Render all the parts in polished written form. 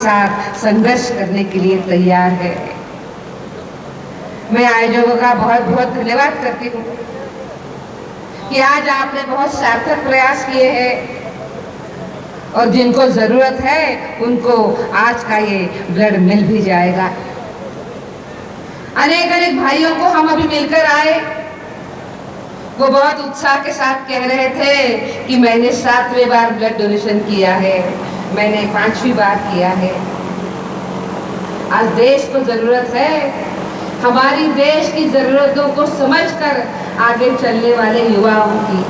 साथ संघर्ष करने के लिए तैयार है। मैं आयोजकों का बहुत बहुत धन्यवाद करती हूँ कि आज आपने बहुत सार्थक प्रयास किए हैं और जिनको जरूरत है उनको आज का ये ब्लड मिल भी जाएगा। अनेक अनेक भाइयों को हम अभी मिलकर आए, वो बहुत उत्साह के साथ कह रहे थे कि मैंने 7वें बार ब्लड डोनेशन किया है, मैंने 5वीं बार किया है। आज देश को जरूरत है, हमारी देश की जरूरतों को समझकर आगे चलने वाले युवाओं की,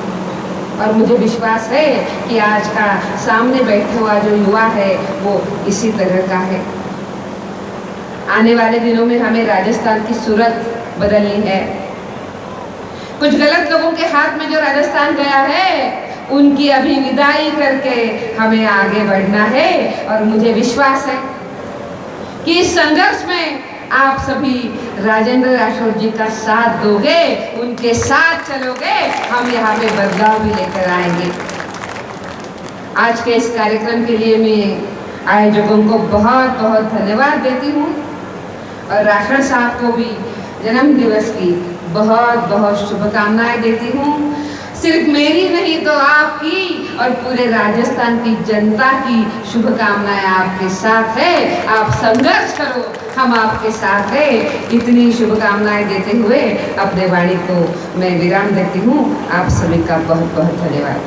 और मुझे विश्वास है कि आज का सामने बैठा हुआ जो युवा है वो इसी तरह का है। आने वाले दिनों में हमें राजस्थान की सूरत बदलनी है। कुछ गलत लोगों के हाथ में जो राजस्थान गया है उनकी अभी विदाई करके हमें आगे बढ़ना है, और मुझे विश्वास है कि इस संघर्ष में आप सभी राजेंद्र राठौड़ जी का साथ दोगे, उनके साथ चलोगे, हम यहाँ पे बदलाव भी लेकर आएंगे। आज के इस कार्यक्रम के लिए मैं आयोजकों को बहुत बहुत धन्यवाद देती हूँ और राठौड़ साहब को भी जन्म दिवस की बहुत बहुत शुभकामनाएं देती हूँ। सिर्फ मेरी नहीं तो आपकी और पूरे राजस्थान की जनता की शुभकामनाएं आपके साथ है। आप संघर्ष करो, हम आपके साथ है। इतनी शुभकामनाएं देते हुए अपने वाणी को मैं विराम देती हूँ। आप सभी का बहुत बहुत धन्यवाद।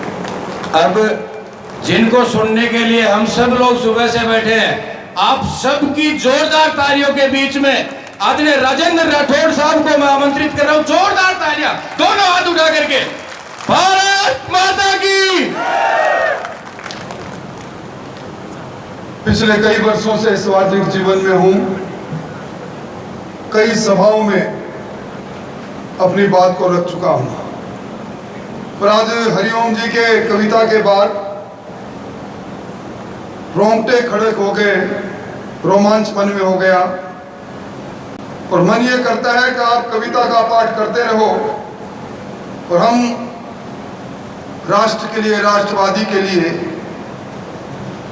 अब जिनको सुनने के लिए हम सब लोग सुबह से बैठे हैं, आप सबकी जोरदार तालियों के बीच में आदरणीय राजेंद्र राठौड़ साहब को मैं आमंत्रित कर रहा हूँ। जोरदार तालियां, दोनों हाथ उठा करके। भारत माता की। पिछले कई वर्षों से सामाजिक जीवन में हूं, कई सभाओं में अपनी बात को रख चुका हूं, पर आज हरिओम जी के कविता के बाद रोंगटे खड़े हो गए, रोमांच मन में हो गया और मन ये करता है कि आप कविता का पाठ करते रहो और हम राष्ट्र के लिए, राष्ट्रवादी के लिए,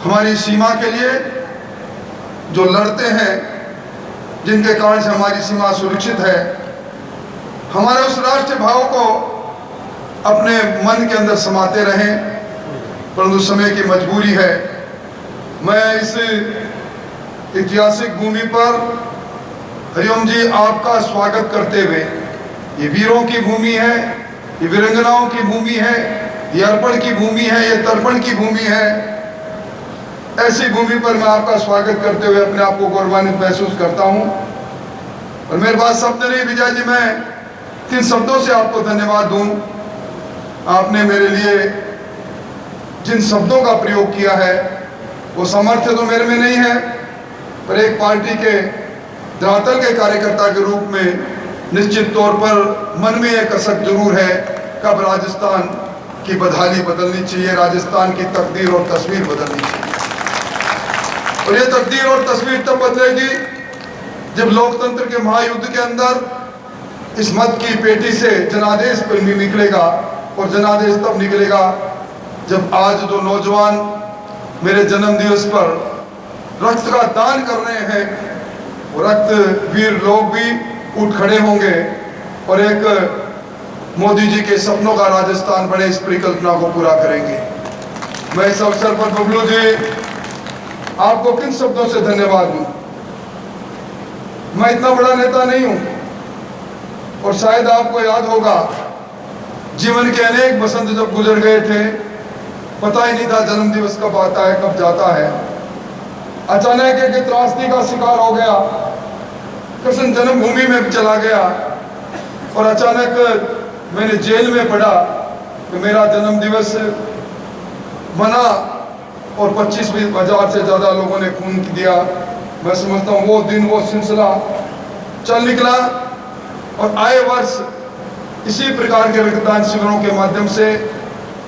हमारी सीमा के लिए जो लड़ते हैं, जिनके कारण से हमारी सीमा सुरक्षित है, हमारे उस राष्ट्र भाव को अपने मन के अंदर समाते रहें। परंतु समय की मजबूरी है। मैं इस ऐतिहासिक भूमि पर हरिओम जी आपका स्वागत करते हुए, ये वीरों की भूमि है, ये वीरांगनाओं की भूमि है, ये अर्पण की भूमि है, ये तर्पण की भूमि है, ऐसी भूमि पर मैं आपका स्वागत करते हुए अपने आप को गौरवान्वित महसूस करता हूं। और मेरे पास शब्द नहीं विजय जी, मैं 3 शब्दों से आपको धन्यवाद दूं। आपने मेरे लिए जिन शब्दों का प्रयोग किया है वो सामर्थ्य तो मेरे में नहीं है, पर एक पार्टी के धरातल के कार्यकर्ता के रूप में निश्चित तौर पर मन में एक कसक जरूर है, कब राजस्थान की बदहाली बदलनी चाहिए, राजस्थान की तकदीर और तस्वीर बदलनी चाहिए। और ये तकदीर और तस्वीर तब बदलेगी जब लोकतंत्र के महायुद्ध के अंदर इस मत की पेटी से जनादेश निकलेगा, और जनादेश तब निकलेगा जब आज जो नौजवान मेरे जन्म दिवस पर रक्त का दान कर रहे हैं, वो रक्त वीर लोग भी उठ खड़े होंगे और एक मोदी जी के सपनों का राजस्थान बने, इस परिकल्पना को पूरा करेंगे। मैं इस अवसर पर बबलू जी आपको किन शब्दों से धन्यवाद दूं। मैं इतना बड़ा नेता नहीं हूं और शायद आपको याद होगा जीवन के अनेक बसंत जब गुजर गए थे, पता ही नहीं था जन्म दिवस कब आता है, कब जाता है। अचानक एक त्रासदी का शिकार हो गया, कृष्ण जन्मभूमि में चला गया और अचानक मैंने जेल में पढ़ा कि मेरा जन्म दिवस मना और 25,000 से ज़्यादा लोगों ने खून दिया। मैं समझता हूँ वो दिन, वो सिलसिला चल निकला और आए वर्ष इसी प्रकार के रक्तदान शिविरों के माध्यम से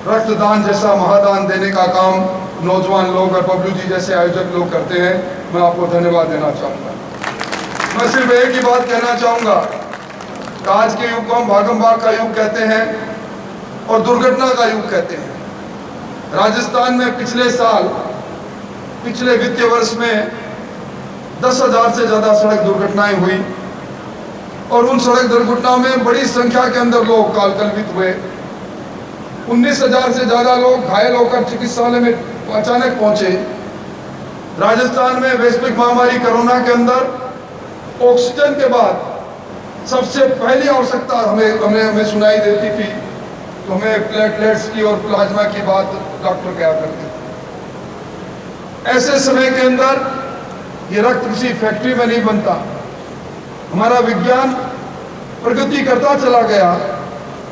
रक्तदान जैसा महादान देने का काम नौजवान लोग और बबलू जी जैसे आयोजक लोग करते हैं। मैं आपको धन्यवाद देना चाहूँगा। मैं सिर्फ एक ही बात कहना चाहूँगा, आज के युग को हम भागम भाग का युग कहते हैं और दुर्घटना का युग कहते हैं। राजस्थान में पिछले साल पिछले वित्तीय वर्ष में 10,000 से ज़्यादा सड़क दुर्घटनाएं हुई और उन सड़क दुर्घटनाओं में बड़ी संख्या के अंदर लोग कालकलवित हुए। 19,000 से ज़्यादा लोग घायल होकर चिकित्सालय में अचानक पहुंचे। राजस्थान में वैश्विक महामारी कोरोना के अंदर ऑक्सीजन के बाद सबसे पहली आवश्यकता हमें सुनाई देती थी, तो हमें प्लेटलेट्स की और प्लाज्मा की बात डॉक्टर क्या करते थे। ऐसे समय के अंदर ये रक्त किसी फैक्ट्री में नहीं बनता। हमारा विज्ञान प्रगति करता चला गया,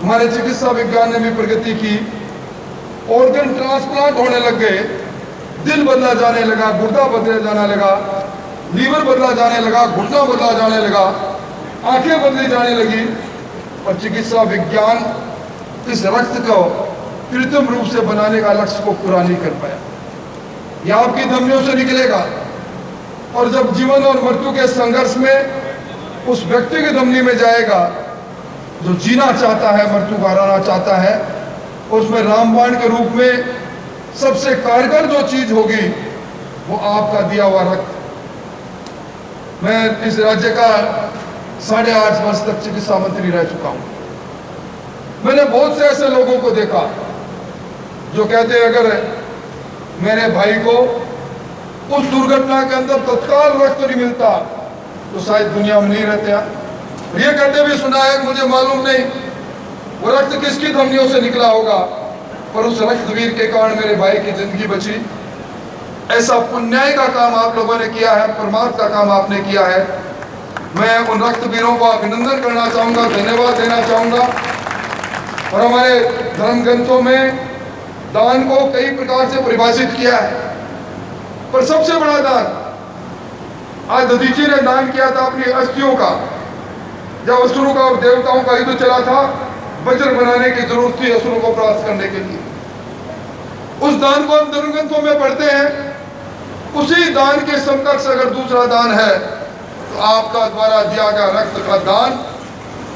हमारे चिकित्सा विज्ञान ने भी प्रगति की। ऑर्गन ट्रांसप्लांट होने लग गए, दिल बदला जाने लगा, गुर्दा बदला जाने लगा, लीवर बदला जाने लगा, घुटना बदला जाने लगा, आंखें बदली जाने लगी। और चिकित्सा विज्ञान इस रक्त को कृत्रिम रूप से बनाने का लक्ष्य को पूरा नहीं कर पाया। यह आपकी धमनियों से निकलेगा और जब जीवन और मृत्यु के संघर्ष में उस व्यक्ति की धमनी में जाएगा जो जीना चाहता है, मृत्यु को हराना चाहता है, उसमें रामबाण के रूप में सबसे कारगर जो चीज होगी वो आपका दिया हुआ रक्त। मैं इस राज्य का 8.5 वर्ष तक चिकित्सा मंत्री रह चुका हूं। मैंने बहुत से ऐसे लोगों को देखा जो कहते हैं अगर मेरे भाई को उस दुर्घटना के अंदर तत्काल रक्त नहीं मिलता तो शायद दुनिया में नहीं रहते। ये कहते भी सुना है, मुझे मालूम नहीं वो रक्त किसकी धमनियों से निकला होगा, पर उस रक्तवीर के कारण मेरे भाई की जिंदगी बची। ऐसा पुण्याय का काम आप लोगों ने किया है, परमार्थ का काम आपने किया है। मैं उन रक्तवीरों को अभिनंदन करना चाहूंगा, धन्यवाद देना चाहूंगा। और हमारे धर्म ग्रंथों में दान को कई प्रकार से परिभाषित किया है, पर सबसे बड़ा दान आज दधीची ने दान किया था अपनी अस्थियों का। जब असुरों का और देवताओं का युद्ध चला था, वज्र बनाने की जरूरत थी असुरों को प्राप्त करने के लिए। उस दान को हम धर्म ग्रंथों में पढ़ते हैं। उसी दान के समकक्ष अगर दूसरा दान है तो आपका द्वारा दिया गया रक्त का दान।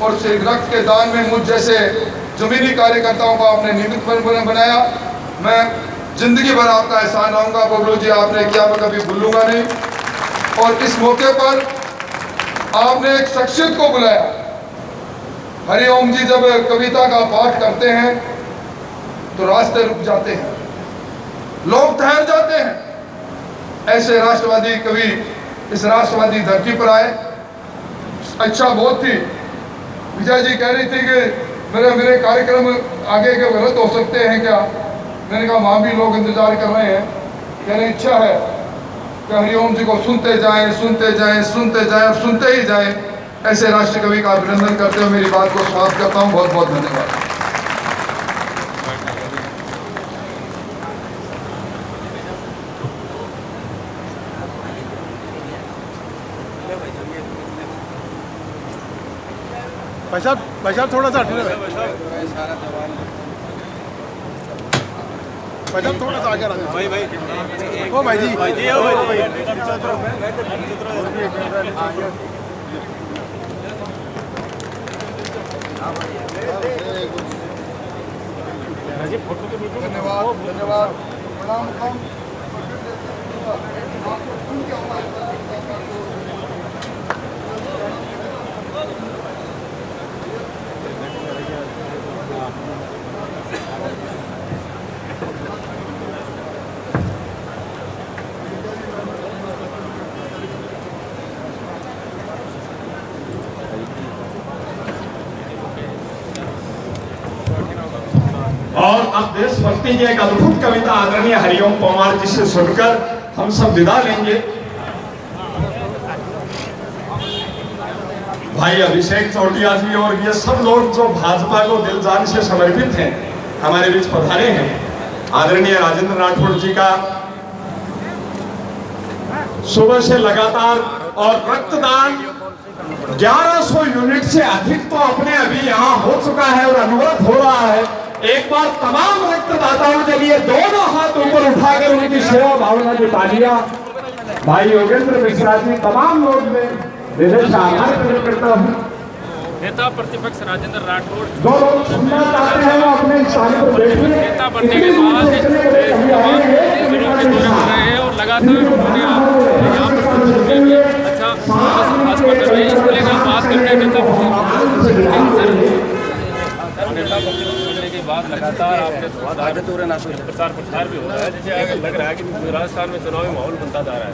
और उस रक्त के दान में मुझ जैसे जमीनी कार्यकर्ताओं को आपने निमित्त बनाया। मैं जिंदगी भर आपका एहसान रहूंगा। बबलू जी, आपने किया मैं कभी भूलूंगा नहीं। और इस मौके पर आपने एक शख्सियत को बुलाया। हरिओम जी जब कविता का पाठ करते हैं तो रास्ते रुक जाते हैं, लोग ठहर जाते हैं। ऐसे राष्ट्रवादी कवि इस राष्ट्रवादी धरती पर आए। अच्छा बहुत थी, विजय जी कह रही थी कि मेरे कार्यक्रम आगे के गलत हो सकते हैं क्या। मैंने कहा वहाँ भी लोग इंतजार कर रहे हैं। कहने इच्छा है कि हरिओम जी को सुनते जाएं, सुनते जाएं, सुनते जाएं और सुनते ही जाएं। ऐसे राष्ट्र कवि का अभिनंदन करते हुए मेरी बात को समाप्त करता हूँ। बहुत बहुत धन्यवाद। भाई साहब थोड़ा सा हटिए। भाई साहब थोड़ा सा आगे आ जाए। भाई ओ भाई जी ओ भाई धन्यवाद धन्यवाद प्रणाम। और अब देशभक्ति की एक अद्भुत कविता आदरणीय हरिओम परमार जी से सुनकर हम सब विदा लेंगे। भाई अभिषेक चौटिया जी और ये सब लोग जो भाजपा को दिल जान से समर्पित हैं हमारे बीच पधारे हैं। आदरणीय राजेंद्र राठौड़ जी का सुबह से लगातार और रक्तदान 1100 यूनिट से अधिक तो अपने अभी यहाँ हो चुका है और अनुरोध हो रहा है। एक बार तमाम रक्तदाताओं के लिए दोनों हाथ ऊपर उठाकर उनकी सेवा भावना की तालियां। भाई योगेंद्र मिश्रा जी, तमाम लोग में हृदय से आभार प्रकट करता हूँ। नेता प्रतिपक्ष राजेंद्र राठौड़ जो लोग सुनना चाहते हैं वो अपने स्थान पर बैठिए। नेता बनने के बाद तमाम जिलों के दौरे कर रहे हैं और लगातार उन्होंने यहाँ पर अच्छा भाजपा कर रहे हैं। इसको लेकर बात करते हैं नेता बनने के बाद लगातार आपने प्रचार प्रसार भी हो रहा है, जैसे लग रहा है कि राजस्थान में चुनावी माहौल बनता जा रहा है।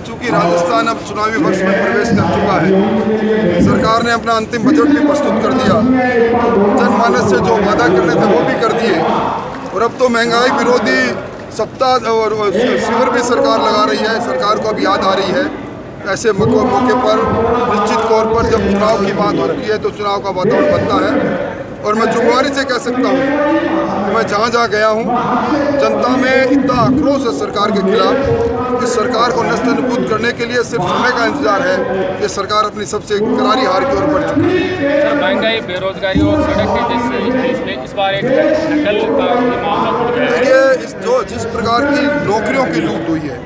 चूंकि राजस्थान अब चुनावी वर्ष में प्रवेश कर चुका है, सरकार ने अपना अंतिम बजट भी प्रस्तुत कर दिया, जनमानस से जो वादा करने थे वो भी कर दिए, और अब तो महंगाई विरोधी सप्ताह और शिविर भी सरकार लगा रही है। सरकार को अब याद आ रही है ऐसे मौके पर निश्चित तौर पर जब चुनाव की बात होती है तो चुनाव का वातावरण बनता है। और मैं जुम्मेवारी से कह सकता हूँ कि मैं जहाँ जहाँ गया हूँ जनता में इतना आक्रोश है सरकार के खिलाफ कि सरकार को नस्तनबूद करने के लिए सिर्फ समय का इंतजार है कि सरकार अपनी सबसे करारी हार की ओर बढ़ चुकी है। सर, महंगाई, बेरोजगारी और सड़क के जैसे इस बार एक नकल का मामला उठ गया है। देखिए, जिस प्रकार की नौकरियों की लूट हुई है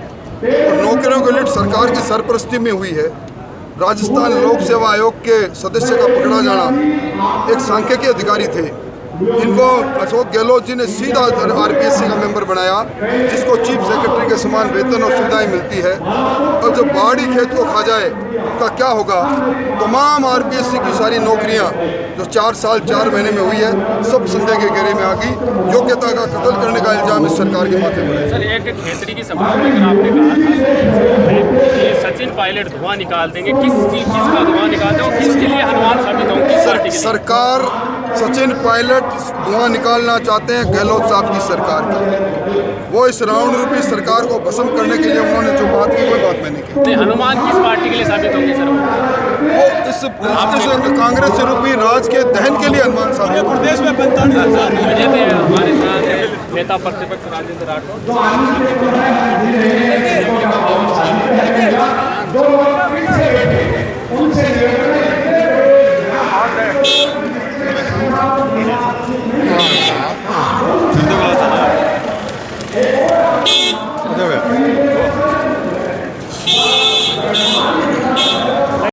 और नौकरियों की लूट सरकार की सरपरस्ती में हुई है, राजस्थान लोक सेवा आयोग के सदस्य का पकड़ा जाना, एक सांख्यिकी अधिकारी थे, इनको अशोक गहलोत जी ने सीधा आरपीएससी का मेंबर बनाया, जिसको चीफ सेक्रेटरी के समान वेतन और सुविधाएं मिलती है। और जब बाढ़ ही खेत को खा जाए उसका क्या होगा? तमाम आरपीएससी की सारी नौकरियां जो 4 साल 4 महीने में हुई है सब संदेह के घेरे में आ गई। योग्यता का कत्ल करने का इल्जाम इस सरकार के माथे पर है। सर, एक खेतरी की सभा में आपने कहा था कि सचिन पायलट धुआं निकाल देंगे, किस का धुआं निकाल दें और किसके लिए हनुमान साबित होंगे? सरकार सचिन पायलट धुआं निकालना चाहते हैं गहलोत साहब की सरकार का। वो इस रावण रूपी सरकार को भस्म करने के लिए उन्होंने जो बात की कोई बात मैंने की। हनुमान किस पार्टी के लिए साबित होंगे सर? वो इस कांग्रेस रूपी राज के दहन के लिए हनुमान साहब। प्रदेश में 45,000 हमारे साथ नेता प्रतिपक्ष राजेंद्र राठौड़।